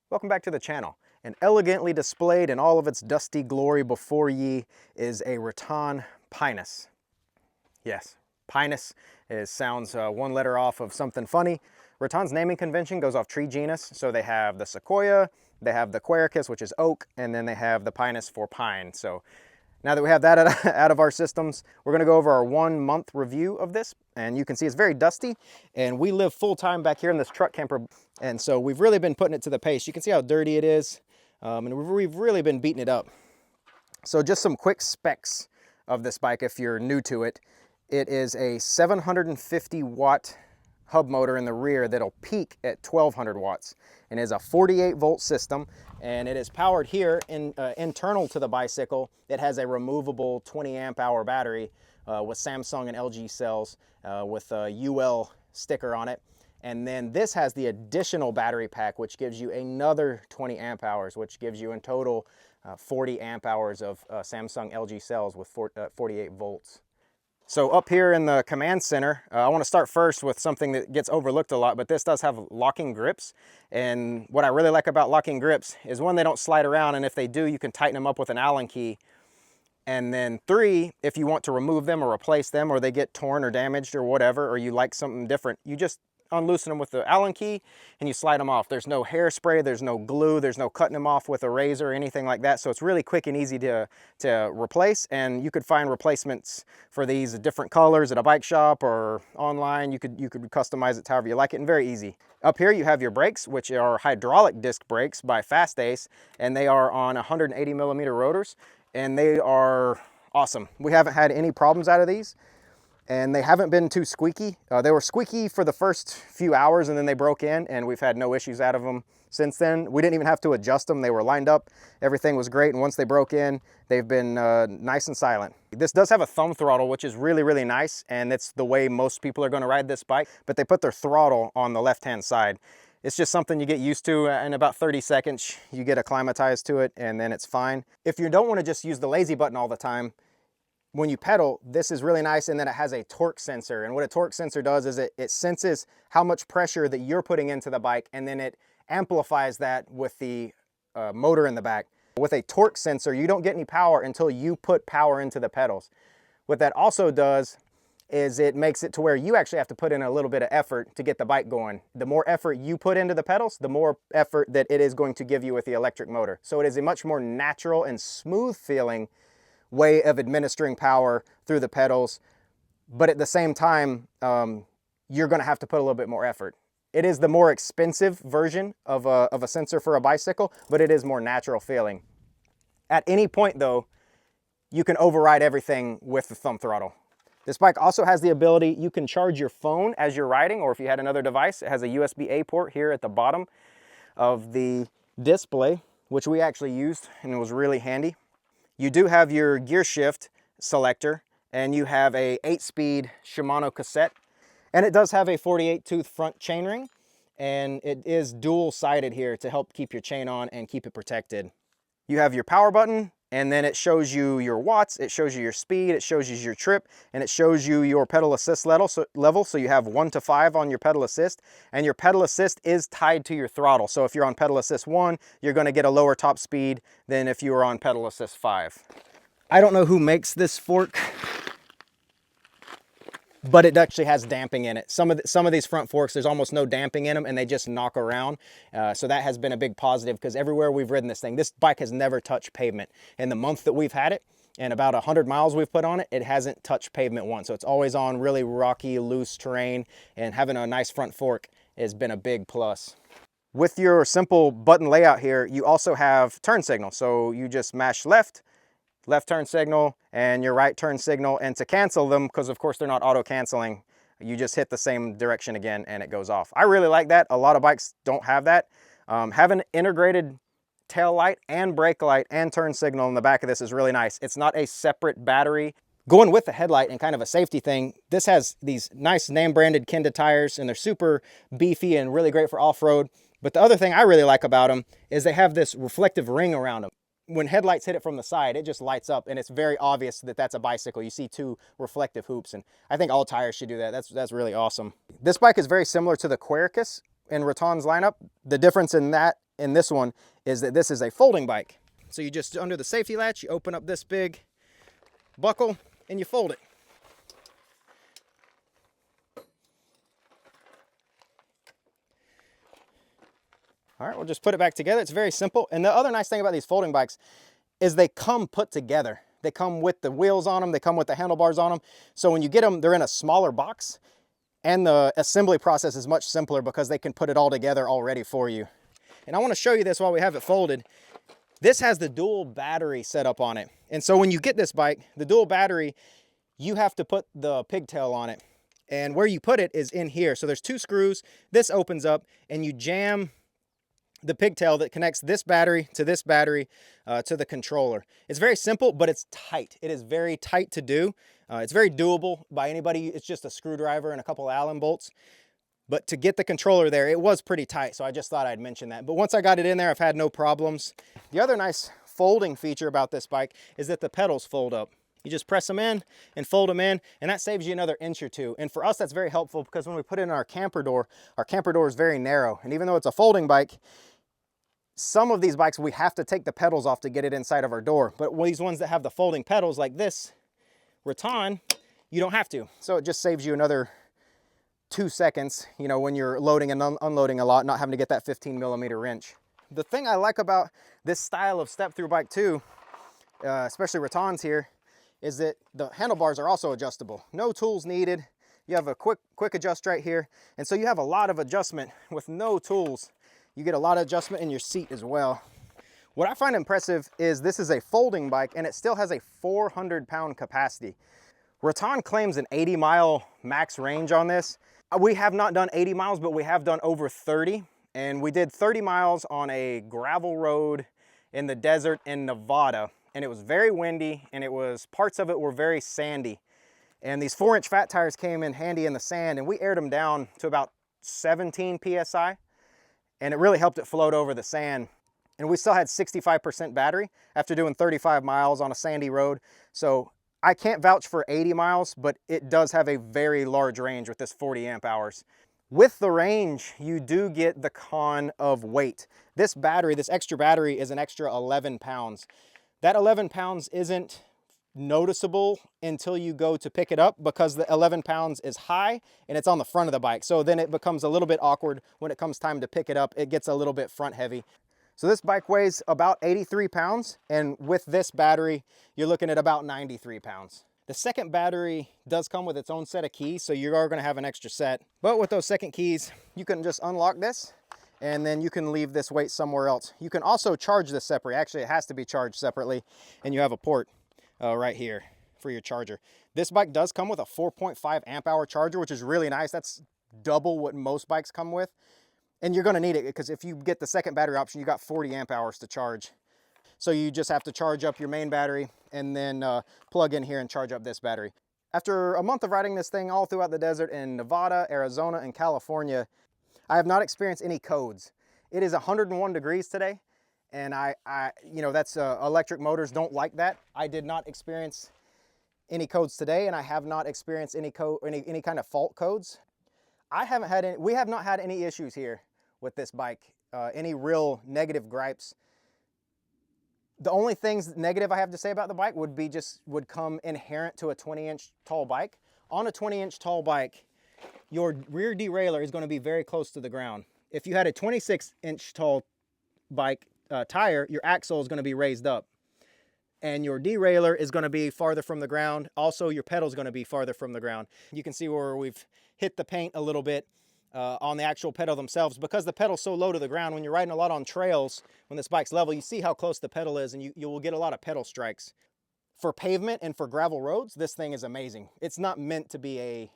Welcome back to the channel. And elegantly displayed in all of its dusty glory before ye is a Rattan Pinus. Yes, Pinus sounds one letter off of something funny. Rattan's naming convention goes off tree genus, so they have the sequoia, they have the quercus, which is oak, and then they have the Pinus for pine. So now that we have that out of our systems, we're going to go over our 1 month review of this. And you can see it's very dusty, and we live full time back here in this truck camper. And so we've really been putting it to the pace. You can see how dirty it is, and we've really been beating it up. So just some quick specs of this bike if you're new to it. It is a 750 watt hub motor in the rear that'll peak at 1200 watts, and is a 48 volt system, and it is powered here internal to the bicycle. It has a removable 20 amp hour battery with Samsung and LG cells with a UL sticker on it. And then this has the additional battery pack, which gives you another 20 amp hours, which gives you in total 40 amp hours of Samsung LG cells with 48 volts. So up here in the command center, I want to start first with something that gets overlooked a lot, but this does have locking grips. And what I really like about locking grips is, one, they don't slide around, and if they do, you can tighten them up with an Allen key. And then 3, if you want to remove them or replace them, or they get torn or damaged or whatever, or you like something different, you just unloosen them with the Allen key and you slide them off. There's no hairspray, there's no glue, there's no cutting them off with a razor or anything like that. So it's really quick and easy to replace, and you could find replacements for these different colors at a bike shop or online. You could customize it however you like it, and very easy. Up here you have your brakes, which are hydraulic disc brakes by Fast Ace, and they are on 180 millimeter rotors, and they are awesome. We haven't had any problems out of these, and they haven't been too squeaky. They were squeaky for the first few hours, and then they broke in, and we've had no issues out of them since then. We didn't even have to adjust them. They were lined up. Everything was great, and once they broke in, they've been nice and silent. This does have a thumb throttle, which is really, really nice, and it's the way most people are gonna ride this bike, but they put their throttle on the left-hand side. It's just something you get used to. In about 30 seconds, you get acclimatized to it, and then it's fine. If you don't wanna just use the lazy button all the time, when you pedal, this is really nice, and then it has a torque sensor. And what a torque sensor does is it senses how much pressure that you're putting into the bike, and then it amplifies that with the motor in the back. With a torque sensor, you don't get any power until you put power into the pedals. What that also does is it makes it to where you actually have to put in a little bit of effort to get the bike going. The more effort you put into the pedals, the more effort that it is going to give you with the electric motor. So it is a much more natural and smooth feeling way of administering power through the pedals, but at the same time, you're going to have to put a little bit more effort. It is the more expensive version of a sensor for a bicycle, but it is more natural feeling. At any point though, you can override everything with the thumb throttle. This bike also has the ability, you can charge your phone as you're riding, or if you had another device. It has a USB-A port here at the bottom of the display, which we actually used, and it was really handy. You do have your gear shift selector, and you have a 8-speed Shimano cassette, and it does have a 48 tooth front chainring, and it is dual sided here to help keep your chain on and keep it protected. You have your power button, and then it shows you your watts, it shows you your speed, it shows you your trip, and it shows you your pedal assist level. So you have 1 to 5 on your pedal assist, and your pedal assist is tied to your throttle. So if you're on pedal assist 1, you're going to get a lower top speed than if you were on pedal assist 5. I don't know who makes this fork, but it actually has damping in it. Some of these front forks, there's almost no damping in them, and they just knock around. So that has been a big positive, because everywhere we've ridden this thing, this bike has never touched pavement. In the month that we've had it, and about 100 miles we've put on it, it hasn't touched pavement once. So it's always on really rocky, loose terrain, and having a nice front fork has been a big plus. With your simple button layout here, you also have turn signal. So you just mash left turn signal, and your right turn signal, and to cancel them, because of course they're not auto canceling, you just hit the same direction again and it goes off. I really like that. A lot of bikes don't have that. Having integrated tail light and brake light and turn signal in the back of this is really nice. It's not a separate battery. Going with the headlight and kind of a safety thing, this has these nice name branded Kenda tires, and they're super beefy and really great for off-road. But the other thing I really like about them is they have this reflective ring around them. When headlights hit it from the side, it just lights up, and it's very obvious that that's a bicycle. You see 2 reflective hoops, and I think all tires should do that. That's really awesome. This bike is very similar to the Quirks in Rattan's lineup. The difference in that in this one is that this is a folding bike. So you just, under the safety latch, you open up this big buckle and you fold it. All right, we'll just put it back together. It's very simple. And the other nice thing about these folding bikes is they come put together. They come with the wheels on them. They come with the handlebars on them. So when you get them, they're in a smaller box, and the assembly process is much simpler because they can put it all together already for you. And I want to show you this while we have it folded. This has the dual battery set up on it. And so when you get this bike, the dual battery, you have to put the pigtail on it. And where you put it is in here. So there's 2 screws. This opens up and you jam the pigtail that connects this battery to the controller. It's very simple, but it's tight. It is very tight to do. It's very doable by anybody. It's just a screwdriver and a couple Allen bolts. But to get the controller there, it was pretty tight, so I just thought I'd mention that. But once I got it in there, I've had no problems. The other nice folding feature about this bike is that the pedals fold up. You just press them in and fold them in, and that saves you another inch or 2. And for us, that's very helpful because when we put in our camper door is very narrow. And even though it's a folding bike, some of these bikes, we have to take the pedals off to get it inside of our door. But these ones that have the folding pedals like this Rattan, you don't have to. So it just saves you another 2 seconds, you know, when you're loading and unloading a lot, not having to get that 15mm wrench. The thing I like about this style of step-through bike too, especially Rattans here, is that the handlebars are also adjustable. No tools needed. You have a quick adjust right here. And so you have a lot of adjustment with no tools. You get a lot of adjustment in your seat as well. What I find impressive is this is a folding bike and it still has a 400-pound capacity. Rattan claims an 80-mile max range on this. We have not done 80 miles, but we have done over 30. And we did 30 miles on a gravel road in the desert in Nevada. And it was very windy and parts of it were very sandy. And these 4-inch fat tires came in handy in the sand, and we aired them down to about 17 PSI. And it really helped it float over the sand. And we still had 65% battery after doing 35 miles on a sandy road. So I can't vouch for 80 miles, but it does have a very large range with this 40 amp hours. With the range, you do get the con of weight. This battery, this extra battery, is an extra 11 pounds. That 11 pounds isn't noticeable until you go to pick it up because the 11 pounds is high and it's on the front of the bike. So then it becomes a little bit awkward when it comes time to pick it up. It gets a little bit front heavy. So this bike weighs about 83 pounds, and with this battery, you're looking at about 93 pounds. The second battery does come with its own set of keys, so you are going to have an extra set. But with those second keys, you can just unlock this, and then you can leave this weight somewhere else. You can also charge this separately. Actually, it has to be charged separately, and you have a port right here for your charger. This bike does come with a 4.5 amp hour charger, which is really nice. That's double what most bikes come with. And you're going to need it because if you get the second battery option, you got 40 amp hours to charge. So you just have to charge up your main battery and then plug in here and charge up this battery. After a month of riding this thing all throughout the desert in Nevada, Arizona, and California, I have not experienced any codes. It is 101 degrees today, and you know, that's electric motors don't like that. I did not experience any codes today, and I have not experienced any kind of fault codes. We have not had any issues here with this bike, any real negative gripes. The only things negative I have to say about the bike would come inherent to a 20-inch tall bike. On a 20-inch tall bike, your rear derailleur is going to be very close to the ground. If you had a 26-inch tall bike tire, your axle is going to be raised up. And your derailleur is going to be farther from the ground. Also, your pedal is going to be farther from the ground. You can see where we've hit the paint a little bit on the actual pedal themselves. Because the pedal's so low to the ground, when you're riding a lot on trails, when this bike's level, you see how close the pedal is, and you will get a lot of pedal strikes. For pavement and for gravel roads, this thing is amazing. It's not meant to be a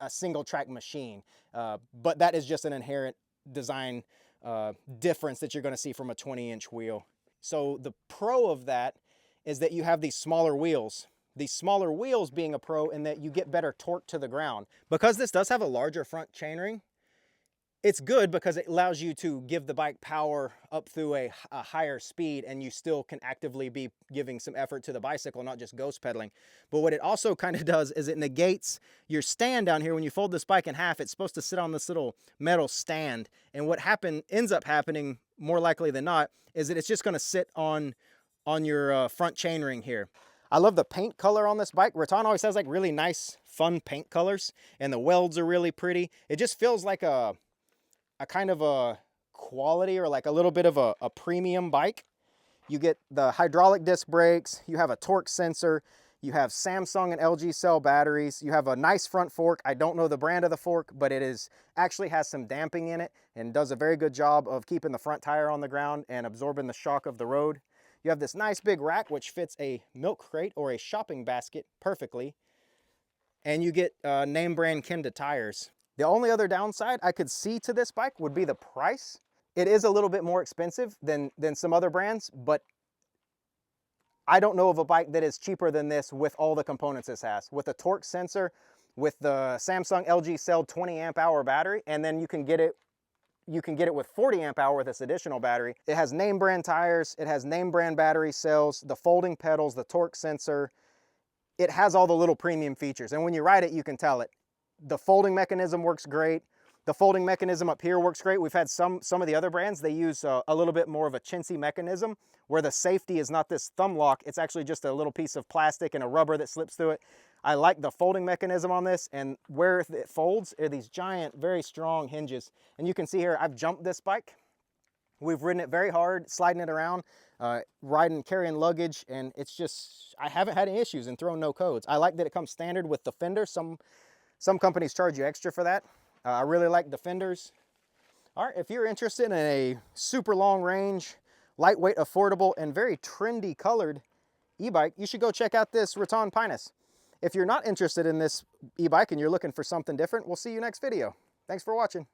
single track machine, but that is just an inherent design difference that you're going to see from a 20-inch wheel. So the pro of that is that you have these smaller wheels. These smaller wheels being a pro in that you get better torque to the ground. Because this does have a larger front chainring, It's good because it allows you to give the bike power up through a higher speed, and you still can actively be giving some effort to the bicycle, not just ghost pedaling. But what it also kind of does is it negates your stand down here. When you fold this bike in half, it's supposed to sit on this little metal stand. And what ends up happening, more likely than not, is that it's just going to sit on your front chainring here. I love the paint color on this bike. Rattan always has like really nice, fun paint colors, and the welds are really pretty. It just feels like a kind of a quality, or like a little bit of a premium bike. You get the hydraulic disc brakes, you have a torque sensor, you have Samsung and LG cell batteries, you have a nice front fork. I don't know the brand of the fork, but it actually has some damping in it and does a very good job of keeping the front tire on the ground and absorbing the shock of the road. You have this nice big rack which fits a milk crate or a shopping basket perfectly. And you get name brand Kenda tires. The only other downside I could see to this bike would be the price. It is a little bit more expensive than some other brands, but I don't know of a bike that is cheaper than this with all the components this has. With a torque sensor, with the Samsung LG cell 20 amp hour battery, and then you can get it with 40 amp hour with this additional battery. It has name brand tires, it has name brand battery cells, the folding pedals, the torque sensor. It has all the little premium features, and when you ride it, you can tell it. The folding mechanism works great. The folding mechanism up here works great. We've had some of the other brands, they use a little bit more of a chintzy mechanism where the safety is not this thumb lock. It's actually just a little piece of plastic and a rubber that slips through it. I like the folding mechanism on this, and where it folds are these giant, very strong hinges. And you can see here, I've jumped this bike. We've ridden it very hard, sliding it around, carrying luggage, and it's just, I haven't had any issues and thrown no codes. I like that it comes standard with the fender. Some companies charge you extra for that. I really like the fenders. All right, if you're interested in a super long range, lightweight, affordable, and very trendy colored e-bike, you should go check out this Rattan Pinus. If you're not interested in this e-bike and you're looking for something different, we'll see you next video. Thanks for watching.